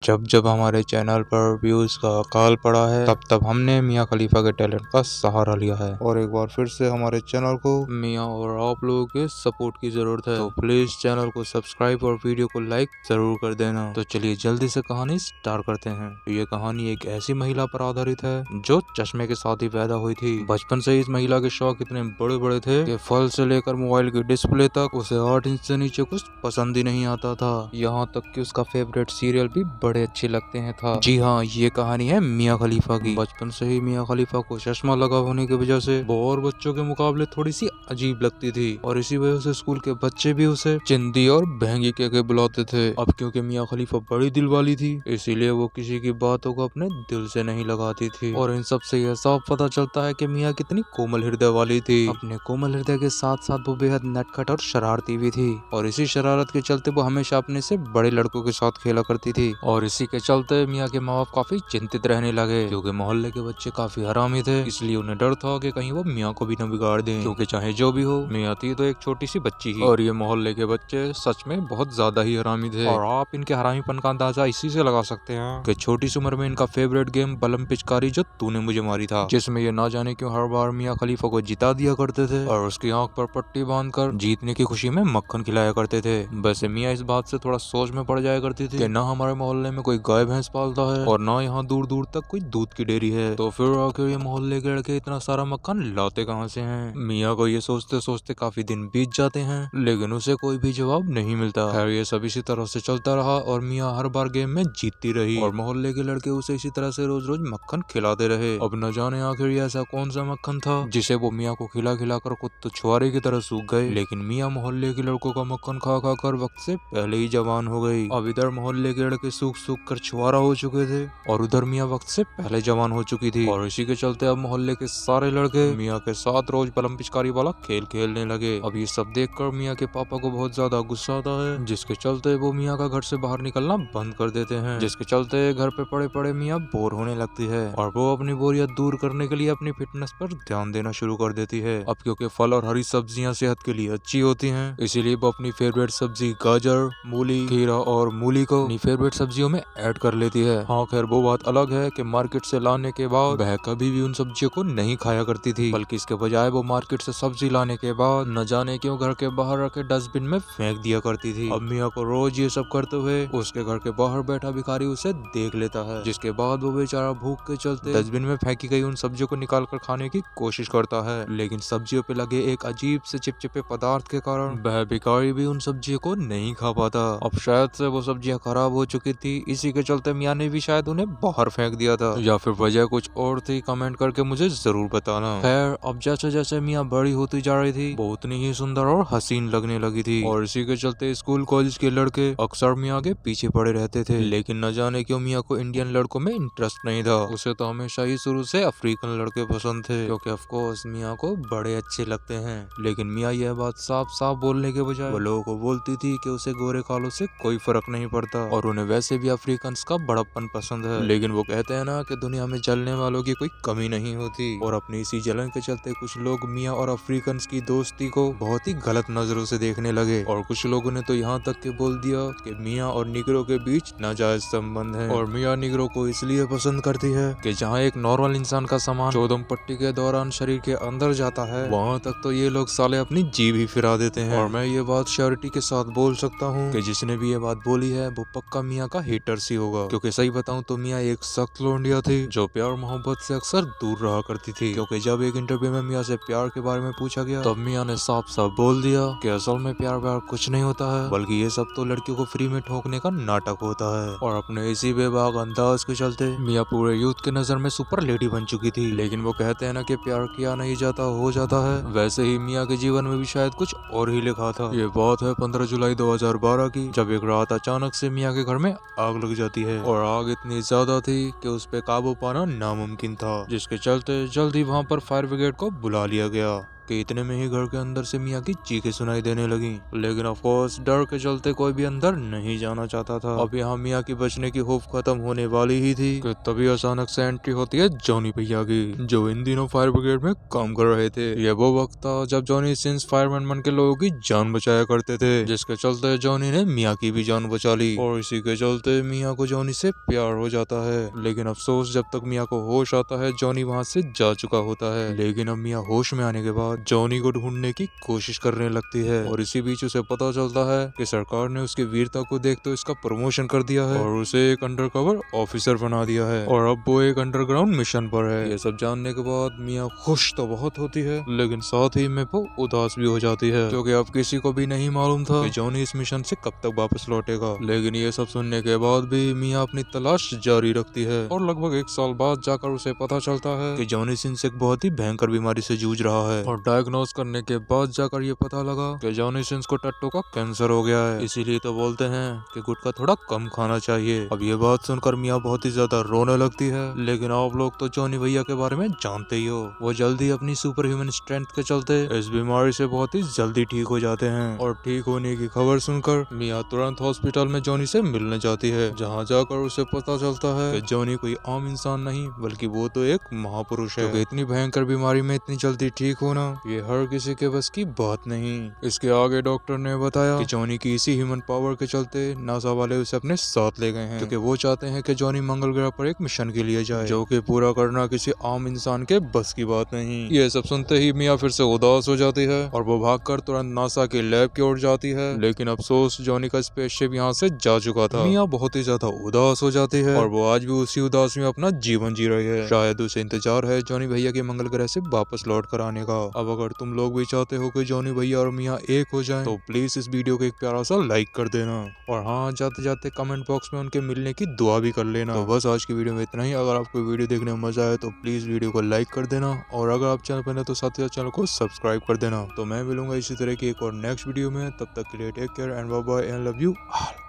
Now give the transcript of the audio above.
जब जब हमारे चैनल पर व्यूज का अकाल पड़ा है तब तब हमने मियां खलीफा के टैलेंट का सहारा लिया है और एक बार फिर से हमारे चैनल को मियां और आप लोगों के सपोर्ट की जरूरत है। तो प्लीज चैनल को सब्सक्राइब और वीडियो को लाइक जरूर कर देना। तो चलिए जल्दी से कहानी स्टार्ट करते हैं। ये कहानी एक ऐसी महिला पर आधारित है जो चश्मे के साथ ही पैदा हुई थी। बचपन से इस महिला के शौक इतने बड़े बड़े थे कि फल से लेकर मोबाइल की डिस्प्ले तक उसे 8 इंच से नीचे कुछ पसंद ही नहीं आता था। यहाँ तक कि उसका फेवरेट सीरियल भी बड़े अच्छे लगते हैं था। जी हाँ, ये कहानी है मियां खलीफा की। बचपन से ही मियां खलीफा को चश्मा लगा होने की वजह से वो और बच्चों के मुकाबले थोड़ी सी अजीब लगती थी और इसी वजह से स्कूल के बच्चे भी उसे चिंदी और बहंगी कह के बुलाते थे। अब क्योंकि मियां खलीफा बड़ी दिल वाली थी इसीलिए वो किसी की बातों को अपने दिल से नहीं लगाती थी। और इन सब से यह साफ पता चलता है कि मियां कितनी कोमल हृदय वाली थी। अपने कोमल हृदय के साथ साथ वो बेहद नटखट और शरारती भी थी और इसी शरारत के चलते वो हमेशा अपने से बड़े लड़कों के साथ खेला करती थी। और इसी के चलते मियां के माँ बाप काफी चिंतित रहने लगे क्योंकि मोहल्ले के बच्चे काफी हरामी थे। इसलिए उन्हें डर था कि कहीं वो मियां को भी न बिगाड़ दें, क्योंकि चाहे जो भी हो मियां थी तो एक छोटी सी बच्ची ही और ये मोहल्ले के बच्चे सच में बहुत ज्यादा ही हरामी थे। और आप इनके हरामीपन का अंदाजा इसी से लगा सकते हैं कि छोटी सी उम्र में इनका फेवरेट गेम बलम पिचकारी जो तूने मुझे मारी था, जिसमें ये ना जाने क्यों हर बार मियां खलीफा को जिता दिया करते थे और उसकी आंख पर पट्टी बांधकर जीतने की खुशी में मक्खन खिलाया करते थे। वैसे मियां इस बात से थोड़ा सोच में पड़ जाया करती थी कि ना हमारे मोहल्ले में कोई गाय भैंस पालता है और ना यहाँ दूर दूर तक कोई दूध की डेयरी है, तो फिर आखिर ये मोहल्ले के लड़के इतना सारा मक्खन लाते कहाँ से हैं। मियां को ये सोचते सोचते काफी दिन बीत जाते हैं लेकिन उसे कोई भी जवाब नहीं मिलता। खैर ये सब इसी तरह से चलता रहा और मियां हर बार गेम में जीतती रही और मोहल्ले के लड़के उसे इसी तरह से रोज रोज मक्खन खिलाते रहे। अब न जाने आखिर ये ऐसा कौन सा मक्खन था जिसे वो मियां को खिला खिला कर खुद तो छुआरे की तरह सूख गए, लेकिन मियां मोहल्ले के लड़कों का मक्खन खा खा कर वक्त से पहले ही जवान हो गई। अब इधर मोहल्ले के लड़के सूख सूख कर छुआरा हो चुके थे और उधर मियां वक्त से पहले जवान हो चुकी थी और इसी के चलते अब मोहल्ले के सारे लड़के मियां के साथ रोज बलम पिचकारी वाला खेल खेलने लगे। अब ये सब देखकर मियां के पापा को बहुत ज्यादा गुस्सा आता है, जिसके चलते वो मियां का घर से बाहर निकलना बंद कर देते हैं, जिसके चलते घर पे पड़े पड़े मियां बोर होने लगती है और वो अपनी बोरियत दूर करने के लिए अपनी फिटनेस पर ध्यान देना शुरू कर देती है। अब क्योंकि फल और हरी सब्जियां सेहत के लिए अच्छी होती हैं इसीलिए वो अपनी फेवरेट सब्जी गाजर, मूली, खीरा और मूली को अपनी फेवरेट सब्जियों में ऐड कर लेती है। हाँ खैर वो बात अलग है कि मार्केट से लाने के बाद वह कभी भी उन सब्जियों को नहीं खाया करती थी, बल्कि इसके बजाय वो मार्केट से सब्जी लाने के बाद न जाने क्यों घर के बाहर रखे डस्टबिन में फेंक दिया करती थी। अब मियां को रोज ये सब करते हुए उसके घर के बाहर बैठा भिखारी उसे देख लेता है, जिसके बाद वो बेचारा भूख के चलते डस्टबिन में फेंकी गई उन सब्जियों को निकाल कर खाने की कोशिश करता है, लेकिन सब्जियों पे लगे एक अजीब से चिपचिपे पदार्थ के कारण वह भिखारी भी उन सब्जियों को नहीं खा पाता। अब शायद से वो सब्जियां खराब हो चुकी थी, इसी के चलते मियां ने भी शायद उन्हें बाहर फेंक दिया था, या फिर वजह कुछ और थी। कमेंट करके मुझे जरूर बताना। खैर अब जैसे जैसे मियां बड़ी होती जा रही थी वो उतनी ही सुंदर और हसीन लगने लगी थी और इसी के चलते स्कूल कॉलेज के लड़के अक्सर मियां के पीछे पड़े रहते थे, लेकिन न जाने क्यों मियां को इंडियन लड़कों में इंटरेस्ट नहीं था। उसे तो हमेशा ही शुरू से अफ्रीकन लड़के पसंद थे क्योंकि ऑफ कोर्स मियां को बड़े अच्छे लगते हैं, लेकिन मियां यह बात साफ साफ बोलने के बजाय वो लोगों को बोलती थी कि उसे गोरे कालों से कोई फर्क नहीं पड़ता और उन्हें वैसे भी अफ्रीकन का बड़प्पन पसंद है। लेकिन वो कहते हैं ना कि दुनिया में जलने वालों की कोई कमी नहीं होती और अपनी इसी जलन के चलते कुछ लोग मियां और अफ्रीकन की दोस्ती को बहुत ही गलत नजरों से देखने लगे और कुछ लोगों ने तो यहाँ तक के बोल दिया कि मियां और निगरों के बीच नाजायज संबंध है और मियां निगरों को इसलिए पसंद करती है कि जहाँ एक नॉर्मल इंसान का सामान चौदम पट्टी के दौरान शरीर के अंदर जाता है वहाँ तक तो ये लोग साले अपनी जीभ ही फिरा देते हैं। और मैं ये बात श्योरिटी के साथ बोल सकता हूँ कि जिसने भी ये बात बोली है वो पक्का मियां का हेटर सी होगा, क्योंकि सही बताऊं तो मियां एक सख्त लौंडिया थी जो प्यार मोहब्बत से अक्सर दूर रहा करती थी। क्योंकि जब एक इंटरव्यू में मियां से प्यार के बारे में पूछा गया तब मियां ने साफ साफ बोल दिया कि असल में प्यार व्यार कुछ नहीं होता है, बल्कि ये सब तो लड़कियों को फ्री में ठोकने का नाटक होता है। और अपने इसी बेबाक अंदाज के चलते मियां पूरे यूथ के नजर में सुपर लेडी बन चुकी थी। लेकिन वो कहते हैं ना कि प्यार किया नहीं जाता हो जाता है, वैसे ही मियां के जीवन में भी शायद कुछ और ही लिखा था। ये बात है 15 जुलाई 2012 की, जब एक रात अचानक से मियां के घर में आग लग जाती है और आग इतनी ज्यादा थी कि उस पे काबू पाना नामुमकिन था, जिसके चलते जल्द ही वहाँ पर फायर ब्रिगेड को बुला लिया गया। कि इतने में ही घर के अंदर से मियाँ की चीखें सुनाई देने लगी। लेकिन ऑफ कोर्स डर के चलते कोई भी अंदर नहीं जाना चाहता था। अब यहाँ मियाँ की बचने की होप खत्म होने वाली ही थी कि तभी अचानक से एंट्री होती है जॉनी भैया की, जो इन दिनों फायर ब्रिगेड में काम कर रहे थे। ये वो वक्त था जब जॉनी सिंस फायरमैन बन के लोगों की जान बचाया करते थे, जिसके चलते जॉनी ने मियाँ की भी जान बचा ली और इसी के चलते मियाँ को जॉनी से प्यार हो जाता है। लेकिन अफसोस जब तक मियाँ को होश आता है जॉनी वहाँ से जा चुका होता है। लेकिन अब मियाँ होश में आने के बाद जॉनी को ढूंढने की कोशिश करने लगती है और इसी बीच उसे पता चलता है कि सरकार ने उसकी वीरता को देखते इसका प्रमोशन कर दिया है और उसे एक अंडरकवर ऑफिसर बना दिया है और अब वो एक अंडरग्राउंड मिशन पर है। ये सब जानने के बाद मियाँ खुश तो बहुत होती है, लेकिन साथ ही में वो उदास भी हो जाती है, क्योंकि अब किसी को भी नहीं मालूम था कि जॉनी इस मिशन से कब तक वापस लौटेगा। लेकिन ये सब सुनने के बाद भी मियाँ अपनी तलाश जारी रखती है और लगभग 1 साल बाद जाकर उसे पता चलता है कि जॉनी सिंस एक बहुत ही भयंकर बीमारी से जूझ रहा है और डायग्नोज करने के बाद जाकर ये पता लगा कि जॉनी सिंस को टट्टू का कैंसर हो गया है। इसीलिए तो बोलते हैं कि गुटखा थोड़ा कम खाना चाहिए। अब ये बात सुनकर मियाँ बहुत ही ज्यादा रोने लगती है। लेकिन आप लोग तो जॉनी भैया के बारे में जानते ही हो, वो जल्दी अपनी सुपर ह्यूमन स्ट्रेंथ के चलते इस बीमारी से बहुत ही जल्दी ठीक हो जाते हैं और ठीक होने की खबर सुनकर मियाँ तुरंत हॉस्पिटल में जॉनी से मिलने जाती है, जहाँ जाकर उसे पता चलता है कि जॉनी कोई आम इंसान नहीं बल्कि वो तो एक महापुरुष है। इतनी भयंकर बीमारी में इतनी जल्दी ठीक होना ये हर किसी के बस की बात नहीं। इसके आगे डॉक्टर ने बताया कि जॉनी की इसी ह्यूमन पावर के चलते नासा वाले उसे अपने साथ ले गए हैं, क्योंकि वो चाहते हैं कि जॉनी मंगल ग्रह पर एक मिशन के लिए जाए, जो कि पूरा करना किसी आम इंसान के बस की बात नहीं। ये सब सुनते ही मियाँ फिर से उदास हो जाती है और वो भागकर तुरंत नासा के लैब की ओर जाती है। लेकिन अफसोस जॉनी का स्पेसशिप यहाँ से जा चुका था। मियाँ बहुत ही ज्यादा उदास हो जाती है और वो आज भी उसी उदास में अपना जीवन जी रही है। शायद उसे इंतजार है जॉनी भैया के मंगल ग्रह से वापस लौट कर आने का। अब अगर तुम लोग भी चाहते हो कि जॉनी भैया और मियाँ एक हो जाएं, तो प्लीज इस वीडियो को एक प्यारा सा लाइक कर देना और हाँ, जाते जाते कमेंट बॉक्स में उनके मिलने की दुआ भी कर लेना। तो बस आज की वीडियो में इतना ही। अगर आपको वीडियो देखने में मजा आए तो प्लीज वीडियो को लाइक कर देना और अगर आप चैनल पर नए तो साथ ही चैनल को सब्सक्राइब कर देना। तो मैं मिलूंगा इसी तरह की एक और नेक्स्ट वीडियो में। तब तक के लिए take care and bye bye and love you all.